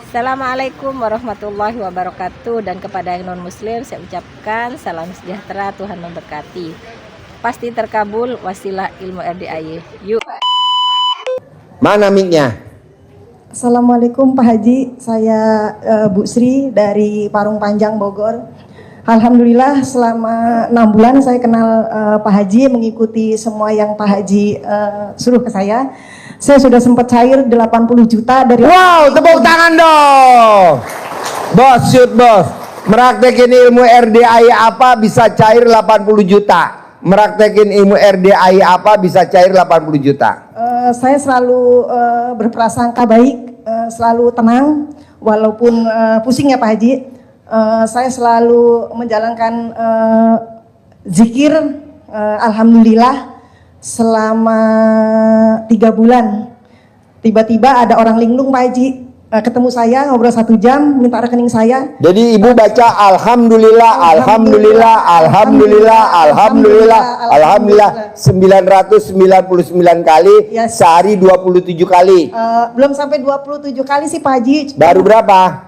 Assalamualaikum warahmatullahi wabarakatuh. Dan kepada yang non muslim saya ucapkan salam sejahtera, Tuhan memberkati. Pasti terkabul, wasilah ilmu RDAY. Yuk. Mana mic-nya? Assalamualaikum Pak Haji, saya Bu Sri dari Parung Panjang, Bogor. Alhamdulillah selama 6 bulan saya kenal Pak Haji, mengikuti semua yang Pak Haji suruh ke saya. Saya sudah sempat cair 80 juta dari... Wow, tepuk tangan dong. Bos, shoot bos. Meraktekin ilmu RDAY apa bisa cair 80 juta? Meraktekin ilmu RDAY apa bisa cair 80 juta? Saya selalu berprasangka baik, selalu tenang, walaupun pusing ya Pak Haji. Saya selalu menjalankan zikir, alhamdulillah selama 3 bulan. Tiba-tiba ada orang linglung Pak Haji, ketemu saya ngobrol 1 jam, minta rekening saya. Jadi ibu baca alhamdulillah, alhamdulillah, alhamdulillah, alhamdulillah, alhamdulillah 999 kali, Yes. sehari 27 kali. Belum sampai 27 kali sih Pak Haji. Baru berapa?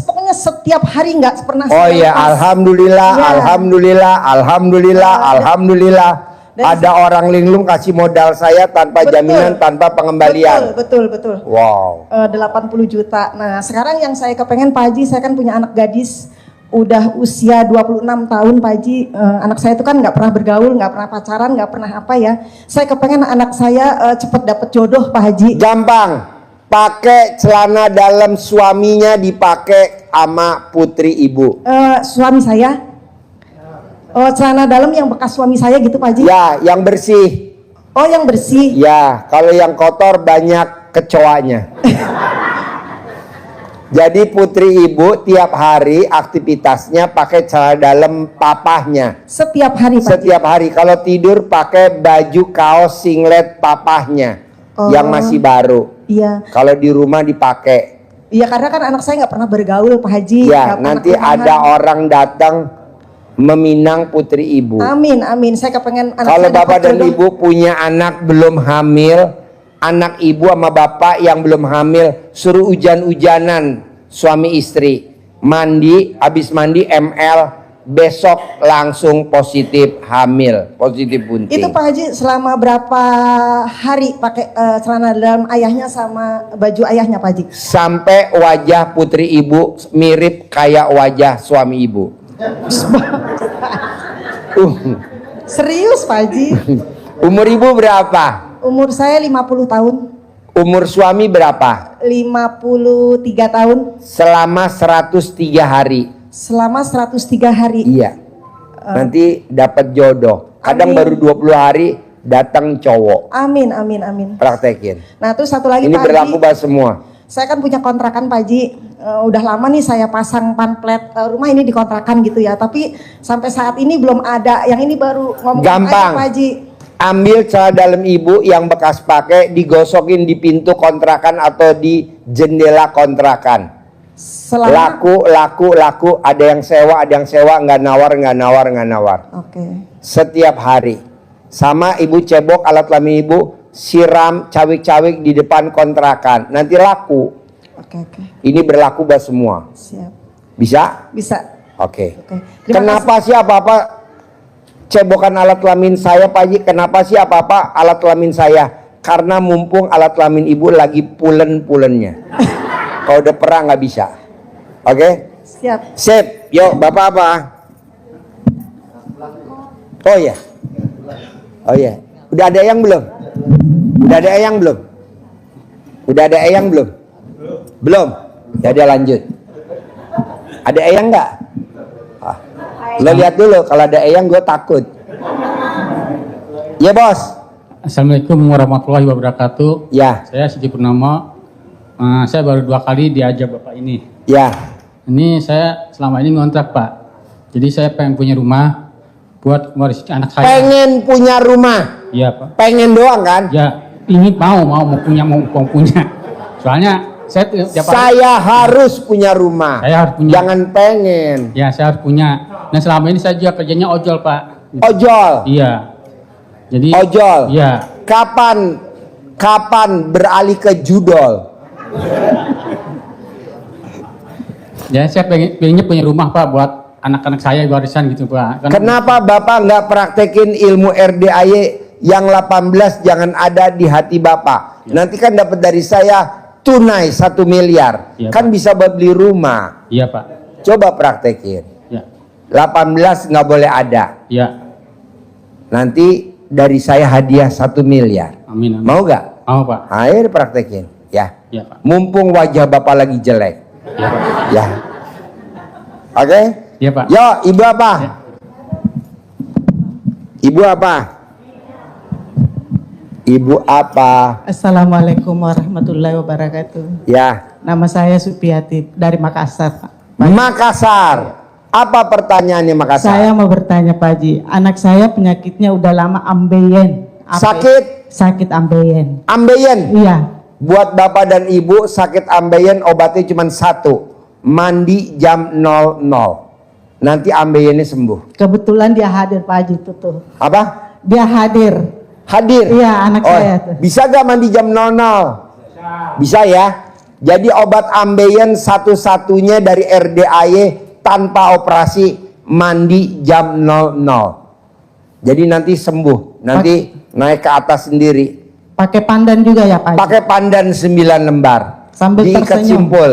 Pokoknya setiap hari nggak pernah. Oh iya, alhamdulillah, Ya. alhamdulillah, alhamdulillah, alhamdulillah. Dan ada orang linglung kasih modal saya tanpa Betul. jaminan, tanpa pengembalian. Betul. Wow. 80 juta. Nah, sekarang yang saya kepengen Pak Haji, saya kan punya anak gadis udah usia 26 tahun Pak Haji. Anak saya itu kan nggak pernah bergaul, nggak pernah pacaran, nggak pernah apa ya. Saya kepengen anak saya cepet dapet jodoh Pak Haji. Gampang. Pakai celana dalam suaminya dipakai sama putri ibu. Suami saya, celana dalam yang bekas suami saya gitu Pak Haji. Ya, yang bersih. Oh, yang bersih. Ya, kalau yang kotor banyak kecoanya. Jadi putri ibu tiap hari aktivitasnya pakai celana dalam papahnya. Setiap hari Pak Haji. Setiap hari. Kalau tidur pakai baju kaos singlet papahnya yang masih baru. Iya. Kalau di rumah dipakai. Iya, karena kan anak saya nggak pernah bergaul Pak Haji. Ya, nggak pernah nanti kemana. ada orang datang meminang putri ibu. Amin, amin. Saya kepengen anak Kalau saya bapak dapat dan jodoh. ibu punya anak belum hamil, anak ibu sama bapak yang belum hamil suruh hujan-hujanan suami istri, mandi, habis mandi ML, besok langsung positif hamil, positif bunting. Itu Pak Haji selama berapa hari pakai celana dalam ayahnya sama baju ayahnya Pak Haji? Sampai wajah putri ibu mirip kayak wajah suami ibu. Serius Pak Haji? Umur ibu berapa? Umur saya 50 tahun. Umur suami berapa? 53 tahun. Selama 103 hari. Selama 103 hari. Iya. Nanti dapat jodoh. Kadang Amin. baru 20 hari datang cowok. Amin, amin, amin. Praktekin. Nah, terus satu lagi Ini Pak berlaku Haji. buat semua. Saya kan punya kontrakan Pak Haji. Udah lama nih saya pasang pamflet rumah ini dikontrakan gitu ya. Tapi sampai saat ini belum ada. Yang ini baru ngomong Gampang. aja Pak Haji. Ambil celana dalam ibu yang bekas pakai, digosokin di pintu kontrakan atau di jendela kontrakan. Selama Laku. Ada yang sewa, nggak nawar. Oke. Setiap hari. Sama ibu cebok alat kelamin ibu, siram cawik-cawik di depan kontrakan. Nanti laku. Oke. Ini berlaku buat semua. Siap. Bisa? Bisa. Oke. Oke. Terima Kenapa sih apa-apa cebokan alat kelamin saya Pak Haji? Kenapa sih apa-apa alat kelamin saya? Karena mumpung alat kelamin ibu lagi pulen-pulennya. Kalau udah perang nggak bisa. Oke? Siap. Sip. Yuk, Bapak apa? Oh ya. Oh ya. Udah ada yang belum? Udah ada yang belum? Udah ada eyang belum? Belum. Jadi lanjut. Ada eyang nggak? Lo lihat dulu, kalau ada eyang gue takut. Ya bos. Assalamualaikum warahmatullahi wabarakatuh. Ya. Saya Siti Purnama. Saya baru 2 kali diajak bapak ini. Ya. Ini saya selama ini ngontrak Pak. Jadi saya pengen punya rumah buat mewarisi anak saya. Pengen punya rumah. Iya Pak. Pengen doang kan? Ya ini mau punya. Soalnya Saya harus punya rumah. Saya harus punya. Jangan pengen. Ya saya harus punya. Nah selama ini saya juga kerjanya ojol Pak. Ojol. Iya. Jadi. Ojol. Iya. Kapan beralih ke judol? Ya saya pengennya punya rumah Pak buat anak-anak saya warisan gitu Pak. Kenapa Bapak nggak praktekin ilmu RDAY yang 18 jangan ada di hati Bapak? Ya. Nanti kan dapat dari saya tunai 1 miliar. Ya, Kan Pak. bisa buat beli rumah. Iya Pak. Coba praktekin. Ya. 18 nggak boleh ada. Ya. Nanti dari saya hadiah 1 miliar. Amin. Amin. Mau gak? Mau Pak. Ayo praktekin. Ya. Ya Pak. Mumpung wajah Bapak lagi jelek. Ya Pak. Ya. Oke? Ya Pak. Yo, ibu apa? Ya. Ibu apa? Ibu apa? Assalamualaikum warahmatullahi wabarakatuh. Ya. Nama saya Supiati dari Makassar, Pak. Makassar. Apa pertanyaannya Makassar? Saya mau bertanya Pak Haji, anak saya penyakitnya udah lama ambeien. Sakit? Sakit ambeien. Ambeien. Iya. Buat Bapak dan Ibu sakit ambeien obatnya cuma 1. Mandi jam 00. Nanti ambeiennya sembuh. Kebetulan dia hadir Pak Haji itu tuh. Apa? Dia hadir. Hadir? Iya, anak saya tuh. Bisa gak mandi jam 00? Bisa ya? Jadi obat ambeien satu-satunya dari RDAY tanpa operasi, mandi jam 00. Jadi nanti sembuh. Nanti naik ke atas sendiri. Pakai pandan juga ya Pak Haji? Pakai pandan 9 lembar. Sambil diikat tersenyum. simpul.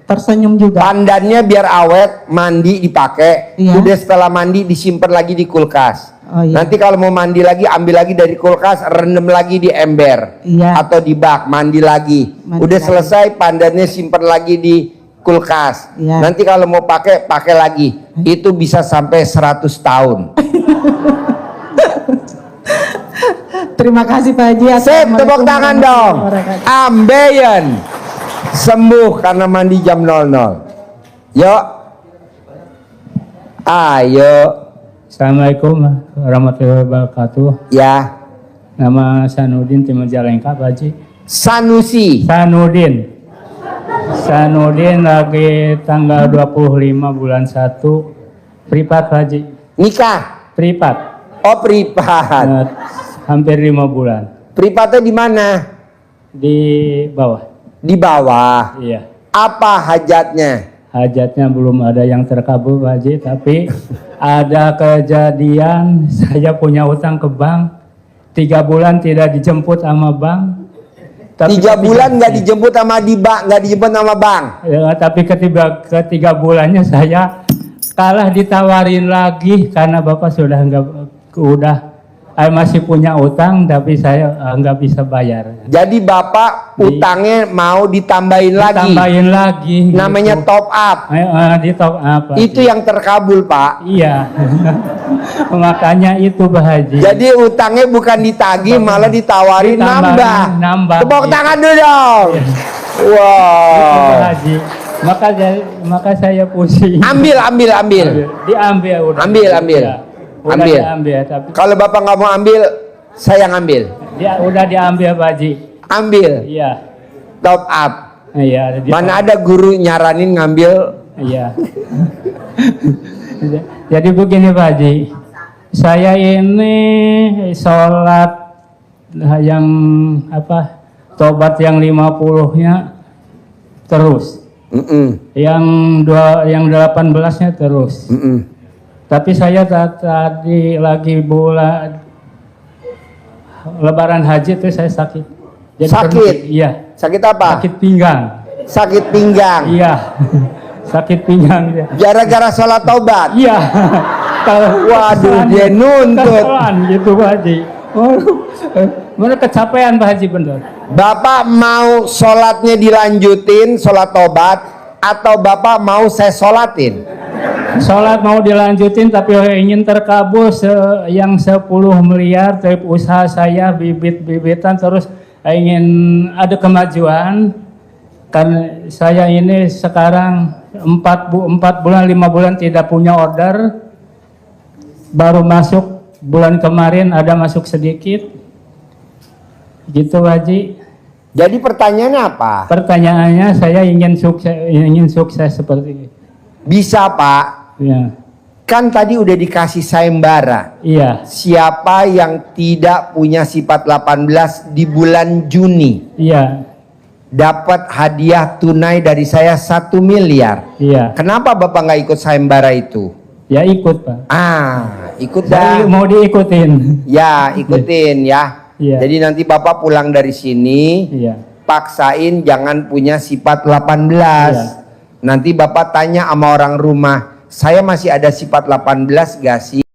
Tersenyum juga. Pandannya biar awet, mandi dipakai. Iya. Udah setelah mandi disimpan lagi di kulkas. Oh, iya. Nanti kalau mau mandi lagi, ambil lagi dari kulkas, rendam lagi di ember. Iya. Atau di bak, mandi lagi. Mandi Udah lagi. selesai, pandannya simpan lagi di kulkas. Iya. Nanti kalau mau pakai, pakai lagi. Itu bisa sampai 100 tahun. Terima kasih Pak Haji. Sip, tepuk Assalamualaikum tangan dong. warahmatullahi wabarakatuh. Ambeien sembuh karena mandi jam 00. Yuk. Ayo. Assalamualaikum warahmatullahi wabarakatuh. Ya. Nama Sanudin tim Majalengka, Pak Haji. Sanusi. Sanudin lagi tanggal 25 bulan 1 privat, Pak Haji. Nikah. Privat. Oh, privat. Hampir 5 bulan. Privatnya di mana? Di bawah. Di bawah. Iya. Apa hajatnya? Hajatnya belum ada yang terkabul, Pak Haji, tapi ada kejadian saya punya utang ke bank. 3 bulan tidak dijemput sama bank. 3 bulan nggak dijemput sama nggak dijemput sama bank. Ya, tapi ketiga bulannya saya kalah ditawarin lagi karena Bapak sudah masih punya utang tapi saya nggak bisa bayar. Jadi Bapak utangnya mau ditambahin lagi. Tambahin lagi. Namanya gitu. top up. Di top up. Itu yang terkabul, Pak. Iya. Makanya itu Pak Haji. Jadi utangnya bukan ditagih, malah ditawarin Ditambahin, nambah. nambah. Tepuk Iya. tangan dulu dong. Itu Pak Wow. Haji. Maka saya pusing. Ambil. Diambil udah. Ambil. Ya. Udah Ambil. diambil tapi Kalau Bapak nggak mau ambil, saya ngambil. dia udah diambil Pak Haji. Ambil. Iya. Top up. Iya. Mana ada guru nyaranin ngambil. Iya. Jadi begini Pak Haji, saya ini sholat yang tobat yang 50-nya terus, yang 18-nya terus. Tapi saya tadi lagi bulan Lebaran Haji itu saya sakit. Jadi Sakit? Iya. Sakit apa? Sakit pinggang. Sakit pinggang. Iya. Sakit pinggang. Ya. Gara-gara sholat taubat. Iya. Waduh, dia nuntut. Keselan gitu Pak Haji. Mana kecapean Pak Haji bener. Bapak mau sholatnya dilanjutin, sholat taubat, atau Bapak mau saya sholatin? Sholat mau dilanjutin tapi ingin terkabul yang 10 miliar dari usaha saya bibit-bibitan terus ingin ada kemajuan karena saya ini sekarang 4 bulan 5 bulan tidak punya order, baru masuk bulan kemarin ada masuk sedikit gitu Haji. Jadi pertanyaannya apa? Pertanyaannya saya ingin sukses seperti ini. Bisa Pak. Ya. Kan tadi udah dikasih sayembara. Iya. Siapa yang tidak punya sifat 18 di bulan Juni? Iya. dapat hadiah tunai dari saya 1 miliar. Iya. Kenapa Bapak nggak ikut sayembara itu? Ya ikut Pak. Ikut Saya dah. mau diikutin. Ya, ikutin ya. Iya. Jadi nanti Bapak pulang dari sini, Iya. paksain jangan punya sifat 18. Iya. Nanti Bapak tanya sama orang rumah, saya masih ada sifat 18 gak sih?